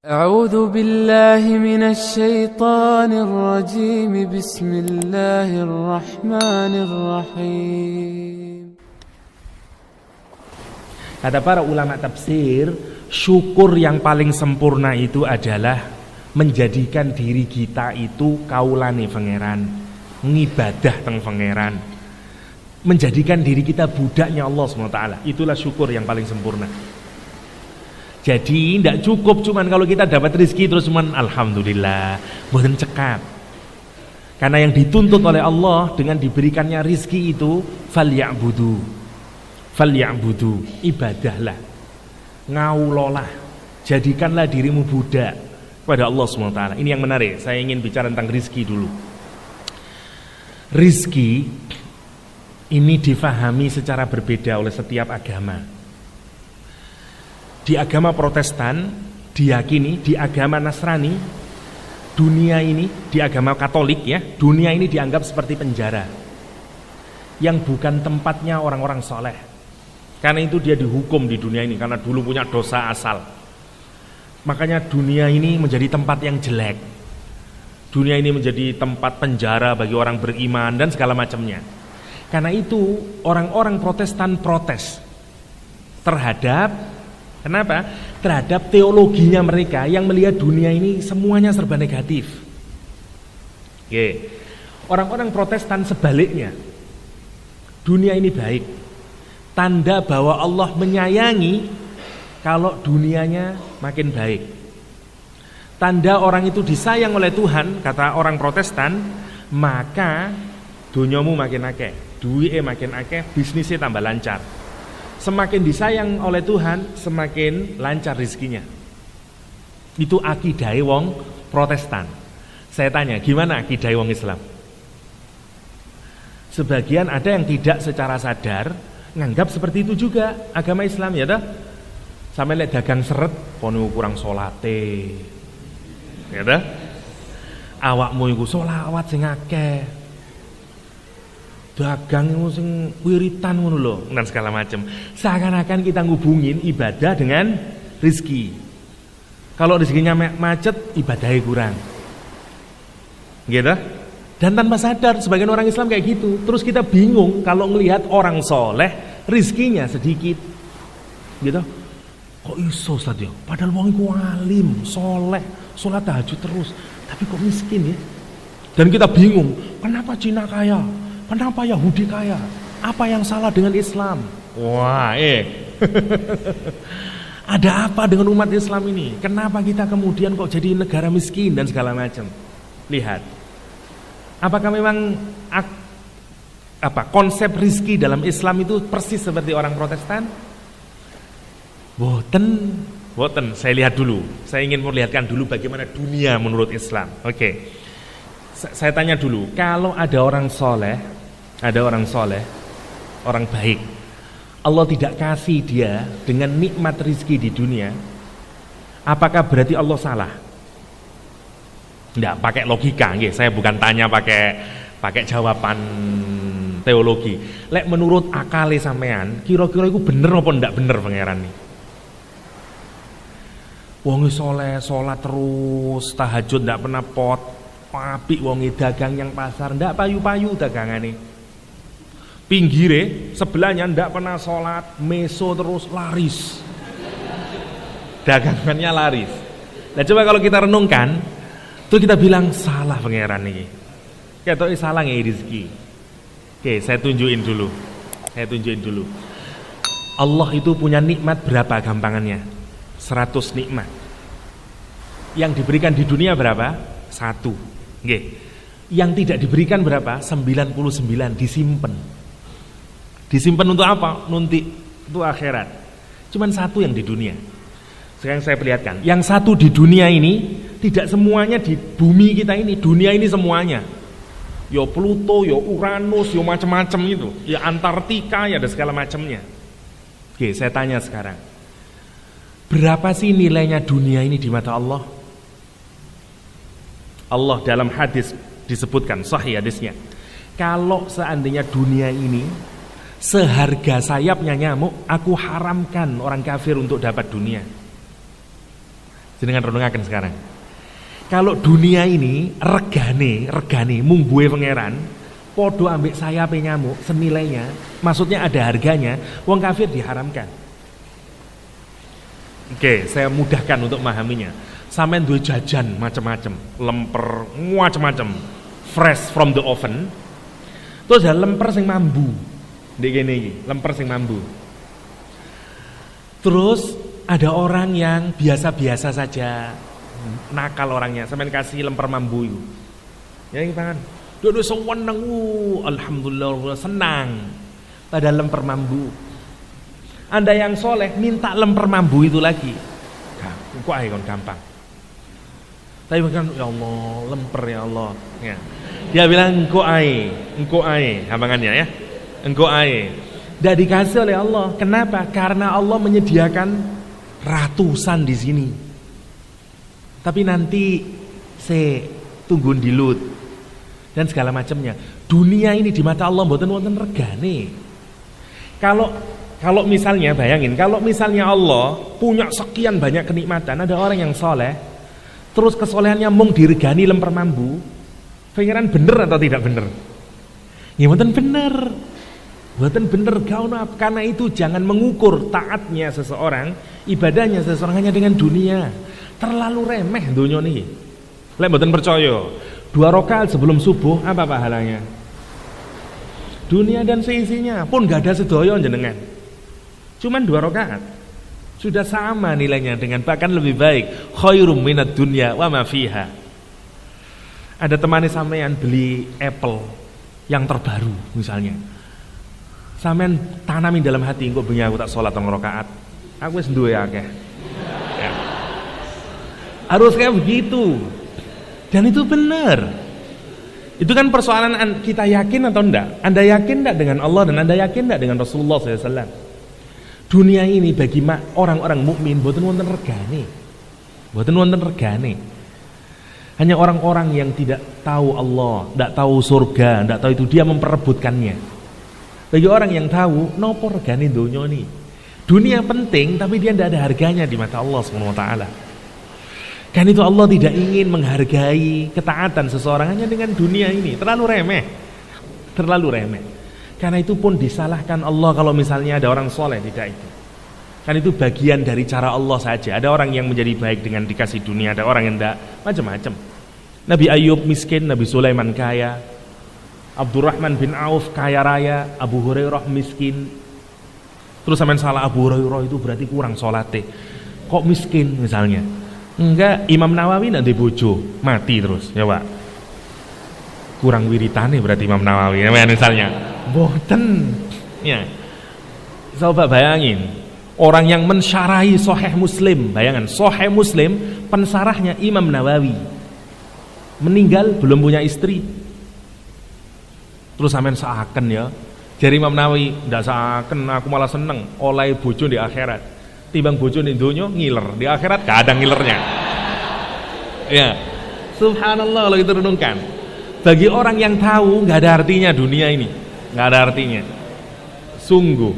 أعوذ بالله من الشيطان الرجيم بسم الله الرحمن الرحيم. Kata para ulama tafsir, syukur yang paling sempurna itu adalah menjadikan diri kita itu kaulane pangeran, ngibadah teng pangeran, menjadikan diri kita budaknya Allah SWT. Itulah syukur yang paling sempurna. Jadi tidak cukup cuman kalau kita dapat rezeki terus cuman alhamdulillah, mboten cekap. Karena yang dituntut oleh Allah dengan diberikannya rezeki itu falyabudu, ibadahlah, ngaulolah, jadikanlah dirimu budak kepada Allah SWT. Ini yang menarik. Saya ingin bicara tentang rezeki dulu. Rezeki ini difahami secara berbeda oleh setiap agama. Di agama Protestan diyakini, di agama Nasrani, dunia ini, di agama Katolik ya, dunia ini dianggap seperti penjara yang bukan tempatnya orang-orang soleh. Karena itu dia dihukum di dunia ini karena dulu punya dosa asal. Makanya dunia ini menjadi tempat yang jelek. Dunia ini menjadi tempat penjara bagi orang beriman dan segala macamnya. Karena itu orang-orang Protestan protes terhadap kenapa? Terhadap teologinya mereka yang melihat dunia ini semuanya serba negatif. Oke. Orang-orang Protestan sebaliknya, dunia ini baik. Tanda bahwa Allah menyayangi kalau dunianya makin baik. Tanda orang itu disayang oleh Tuhan, kata orang Protestan, maka dunyamu makin akeh, duitnya makin akeh, bisnisnya tambah lancar. Semakin disayang oleh Tuhan, semakin lancar rezekinya. Itu akidah wong Protestan. Saya tanya, gimana akidah wong Islam? Sebagian ada yang tidak secara sadar nganggap seperti itu juga agama Islam ya toh. Sampai lek dagang seret, kono kurang salate. Ya toh? Awakmu iku sholawat sing akeh. Dagang sing wiritan ngono lho dan segala macam. Seakan-akan kita ngubungin ibadah dengan rezeki. Kalau rezekinya macet, ibadahnya kurang. Gitu? Dan tanpa sadar sebagian orang Islam kayak gitu. Terus kita bingung kalau ngelihat orang soleh rezekinya sedikit. Gitu? Kok iso Ustaz ya? Padahal wong iku alim, soleh, sholat tahajud terus, tapi kok miskin ya? Dan kita bingung, kenapa Cina kaya? Kenapa Yahudi kaya? Apa yang salah dengan Islam? Wah, ada apa dengan umat Islam ini? Kenapa kita kemudian kok jadi negara miskin dan segala macam? Lihat, apakah memang konsep rizki dalam Islam itu persis seperti orang Protestan? Boten. Saya lihat dulu. Saya ingin melihatkan dulu bagaimana dunia menurut Islam. Oke. Saya tanya dulu, kalau ada orang soleh, orang baik, Allah tidak kasih dia dengan nikmat rizki di dunia, apakah berarti Allah salah? Tidak, pakai logika, saya bukan tanya pakai jawaban teologi. Lek menurut akale sampean, kira-kira itu bener apa ndak bener pangeran nih? Wong soleh, sholat terus, tahajud ndak pernah apik wonge dagang yang pasar ndak payu-payu dagangane. Pinggire sebelahnya ndak pernah sholat, meso terus laris. Dagangannya laris. Nah coba kalau kita renungkan, terus kita bilang salah pangeran ini. Ketoke salah nggih rezeki. Oke, saya tunjukin dulu. Allah itu punya nikmat berapa gampangannya? 100 nikmat. Yang diberikan di dunia berapa? 1. Nggih. Yang tidak diberikan berapa? 99 disimpan. Disimpan untuk apa? Nanti untuk akhirat. Cuman 1 yang di dunia. Sekarang saya perlihatkan. Yang 1 di dunia ini tidak semuanya di bumi kita ini, dunia ini semuanya. Yo Pluto, yo Uranus, yo macam-macam itu. Ya Antartika, ya ada segala macamnya. Oke, saya tanya sekarang. Berapa sih nilainya dunia ini di mata Allah? Allah dalam hadis disebutkan, sahih hadisnya, kalau seandainya dunia ini seharga sayapnya nyamuk, aku haramkan orang kafir untuk dapat dunia. Jenengan renungaken sekarang. Kalau dunia ini regane mung buwe pangeran, podo ambek sayape nyamuk senilainya, maksudnya ada harganya, wong kafir diharamkan. Oke, saya mudahkan untuk memahaminya. Sampeyan duwe jajan macam-macam, lemper macam-macam, fresh from the oven. Terus ada lemper sing mambu. Ndek kene iki, lemper sing mambu. Terus ada orang yang biasa-biasa saja, nakal orangnya, sampeyan kasih lemper mambu itu. Ya iki pangan. Duduk seneng, alhamdulillah senang. Pada lemper mambu. Anda yang soleh minta lemper mambu itu lagi. Kok ae kon gampang. Tapi kan ya Allah, lemper ya Allah. Ya. Dia bilang engko ae, gampangannya ya. Engko ae. Tidak dikasih oleh Allah. Kenapa? Karena Allah menyediakan ratusan di sini. Tapi nanti saya tunggu dilut dan segala macamnya. Dunia ini di mata Allah mboten wonten regane. Kalau misalnya bayangin, kalau misalnya Allah punya sekian banyak kenikmatan, ada orang yang soleh, terus kesolehannya mung diregani lemper mambu, pikiran bener atau tidak bener? Ya mboten bener. Mboten bener karena itu jangan mengukur taatnya seseorang, ibadahnya seseorang hanya dengan dunia. Terlalu remeh dunia nih. Lek mboten percaya, 2 rakaat sebelum subuh apa pahalanya? Dunia dan seisinya pun gak ada sedoyo jenengan. Cuman 2 rakaat sudah sama nilainya dengan bahkan lebih baik. Khairum minad dunya wa ma fiha. Ada temani sampean beli apple yang terbaru misalnya. Sampean tanamin dalam hati, engko bengi aku tak salat 2 rakaat. Aku wis duwe akeh. Ya. Harus kayak begitu. Dan itu benar. Itu kan persoalan kita yakin atau enggak. Anda yakin enggak dengan Allah dan Anda yakin enggak dengan Rasulullah SAW. Dunia ini bagi orang-orang mukmin mboten wonten regane. Mboten wonten regane. Hanya orang-orang yang tidak tahu Allah, tidak tahu surga, tidak tahu itu dia memperebutkannya. Bagi orang yang tahu, nopo regane donya ini. Dunia penting tapi dia tidak ada harganya di mata Allah SWT. Kan itu Allah tidak ingin menghargai ketaatan seseorang hanya dengan dunia ini. Terlalu remeh. Terlalu remeh. Karena itu pun disalahkan Allah kalau misalnya ada orang soleh, tidak itu. Kan itu bagian dari cara Allah saja. Ada orang yang menjadi baik dengan dikasih dunia, ada orang yang tidak, macam-macam. Nabi Ayub miskin, Nabi Sulaiman kaya, Abdurrahman bin Auf kaya raya, Abu Hurairah miskin. Terus sampean salah Abu Hurairah itu berarti kurang sholatnya. Kok miskin misalnya? Enggak, Imam Nawawi nanti bojo, mati terus, ya Pak. Kurang wiritane berarti Imam Nawawi, ya misalnya. Boten. Ya. Coba bayangin, orang yang mensyarahi Sahih Muslim, bayangan Sahih Muslim, pensarahnya Imam Nawawi. Meninggal belum punya istri. Terus sampean seaken ya. Jari Imam Nawawi, ndak seaken, aku malah seneng oleh bojo di akhirat. Timbang bojo di dunia ngiler, di akhirat gak ada ngilernya. Ya. Subhanallah kalau itu renungkan. Bagi orang yang tahu gak ada artinya dunia ini. Gak ada artinya. Sungguh